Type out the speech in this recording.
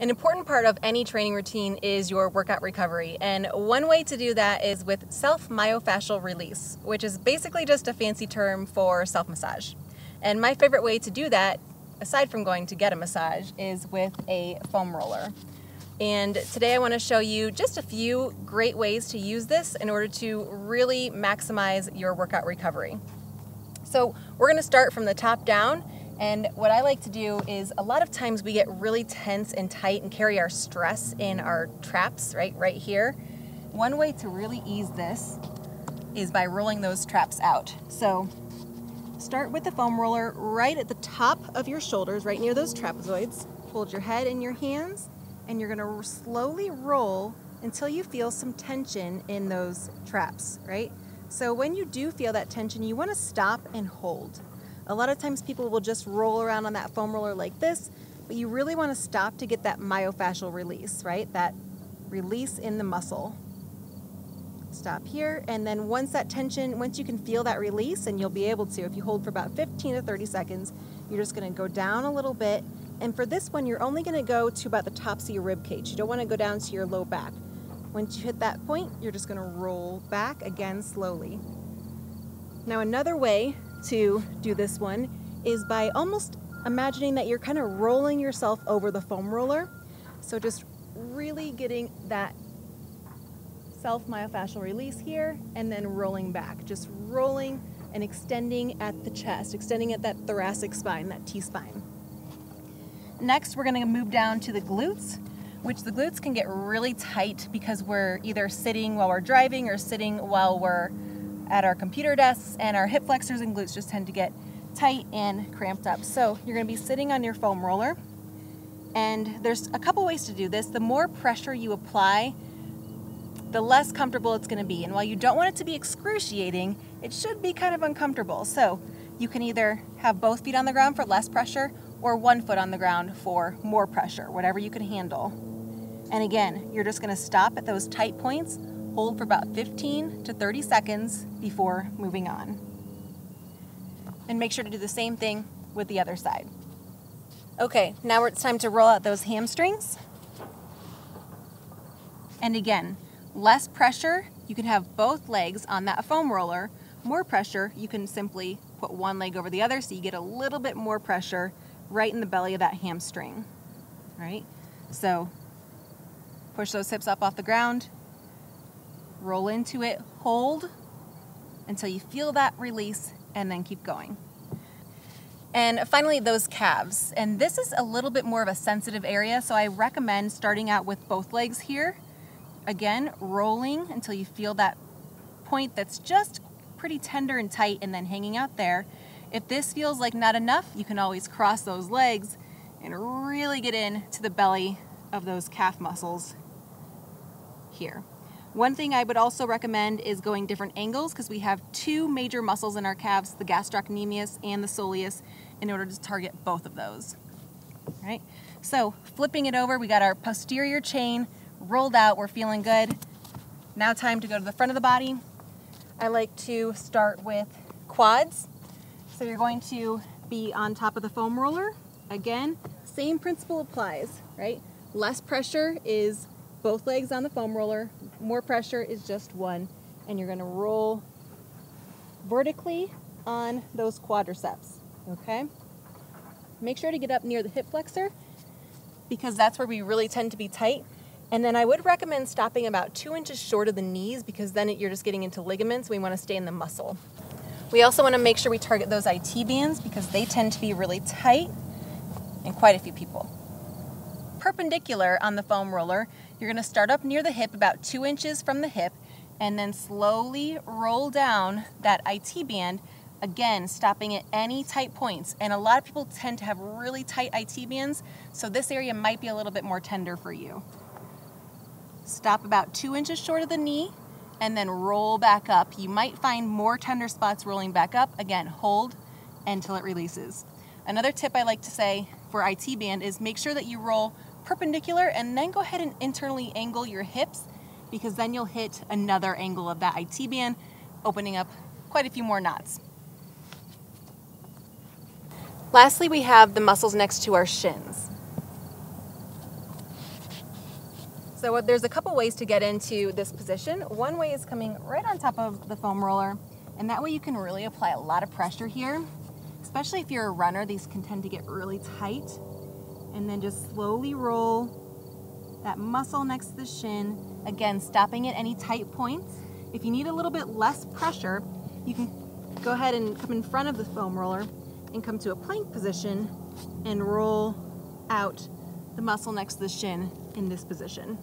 An important part of any training routine is your workout recovery, and one way to do that is with self-myofascial release, which is basically just a fancy term for self-massage. And my favorite way to do that, aside from going to get a massage, is with a foam roller. And today I want to show you just a few great ways to use this in order to really maximize your workout recovery. So we're going to start from the top down. And what I like to do is a lot of times we get really tense and tight and carry our stress in our traps, right here. One way to really ease this is by rolling those traps out. So start with the foam roller right at the top of your shoulders, right near those trapezoids. Hold your head in your hands and you're gonna slowly roll until you feel some tension in those traps, right? So when you do feel that tension, you wanna stop and hold. A lot of times people will just roll around on that foam roller like this, but you really want to stop to get that myofascial release, right? That release in the muscle. Stop here, and then once you can feel that release, and you'll be able to, if you hold for about 15 to 30 seconds, you're just going to go down a little bit. And for this one, you're only going to go to about the tops of your rib cage. You don't want to go down to your low back. Once you hit that point, you're just going to roll back again slowly. Now another way to do this one is by almost imagining that you're kind of rolling yourself over the foam roller. So just really getting that self-myofascial release here and then rolling back. Just rolling and extending at the chest, extending at that thoracic spine, that T-spine. Next, we're going to move down to the glutes, which the glutes can get really tight because we're either sitting while we're driving or sitting while we're at our computer desks, and our hip flexors and glutes just tend to get tight and cramped up. So you're going to be sitting on your foam roller, and there's a couple ways to do this. The more pressure you apply, the less comfortable it's going to be. And while you don't want it to be excruciating, it should be kind of uncomfortable. So you can either have both feet on the ground for less pressure or one foot on the ground for more pressure, whatever you can handle. And again, you're just going to stop at those tight points, hold for about 15 to 30 seconds before moving on. And make sure to do the same thing with the other side. Okay, now it's time to roll out those hamstrings. And again, less pressure, you can have both legs on that foam roller. More pressure, you can simply put one leg over the other so you get a little bit more pressure right in the belly of that hamstring. All right, so push those hips up off the ground. Roll into it, hold until you feel that release, and then keep going. And finally, those calves. And this is a little bit more of a sensitive area, so I recommend starting out with both legs here. Again, rolling until you feel that point that's just pretty tender and tight and then hanging out there. If this feels like not enough, you can always cross those legs and really get into the belly of those calf muscles here. One thing I would also recommend is going different angles because we have two major muscles in our calves, the gastrocnemius and the soleus, in order to target both of those. All right, so flipping it over, we got our posterior chain rolled out, we're feeling good. Now time to go to the front of the body. I like to start with quads. So you're going to be on top of the foam roller. Again, same principle applies, right? Less pressure is both legs on the foam roller, more pressure is just one, and you're going to roll vertically on those quadriceps, okay? Make sure to get up near the hip flexor because that's where we really tend to be tight. And then I would recommend stopping about 2 inches short of the knees because then you're just getting into ligaments. We want to stay in the muscle. We also want to make sure we target those IT bands because they tend to be really tight in quite a few people. Perpendicular on the foam roller, you're going to start up near the hip about 2 inches from the hip and then slowly roll down that IT band, again stopping at any tight points. And a lot of people tend to have really tight IT bands, so this area might be a little bit more tender for you. Stop about 2 inches short of the knee and then roll back up. You might find more tender spots rolling back up. Again, hold until it releases. Another tip I like to say for IT band is make sure that you roll perpendicular and then go ahead and internally angle your hips because then you'll hit another angle of that IT band, opening up quite a few more knots. Lastly, we have the muscles next to our shins. So there's a couple ways to get into this position. One way is coming right on top of the foam roller, and that way you can really apply a lot of pressure here. Especially if you're a runner, these can tend to get really tight. And then just slowly roll that muscle next to the shin. Again, stopping at any tight points. If you need a little bit less pressure, you can go ahead and come in front of the foam roller and come to a plank position and roll out the muscle next to the shin in this position.